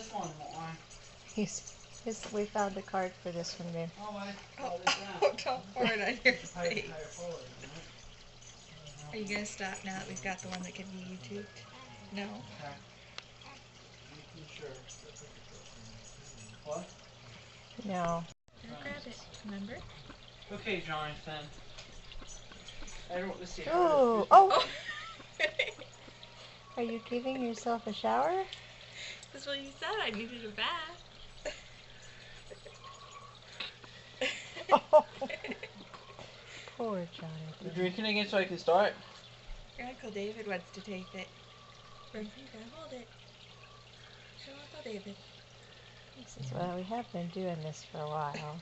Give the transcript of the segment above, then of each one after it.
this one more. We found a card for this one, babe. Oh, I Oh, this out. don't pour it on your face. Higher forward, Are you gonna stop now that we've got the one that can be YouTubed? No. Okay. You sure? What? No. I'll grab it, remember? Okay, Jonathan. I don't want to see. Ooh. Oh! Are you giving yourself a shower? That's what you said, I needed a bath. Oh. Poor You Jonathan. drinking again so I can start? Your Uncle David wants to taste it. Bring you gotta hold it. Show Uncle David. Well, we have been doing this for a while.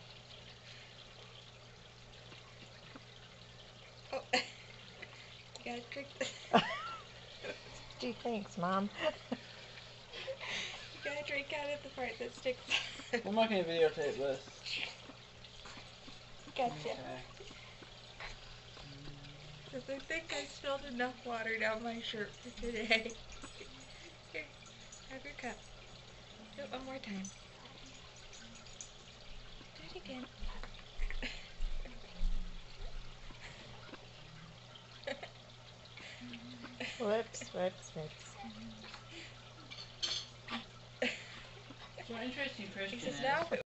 Oh, you gotta drink this. Gee, thanks, Mom. You gotta drink out of the part that sticks. I'm not gonna videotape this. Gotcha. Okay. Because I think I spilled enough water down my shirt for today. Here, have your cup. Do it one more time. Do it again. Whoops, whoops, whoops. So interesting Christian Because is. now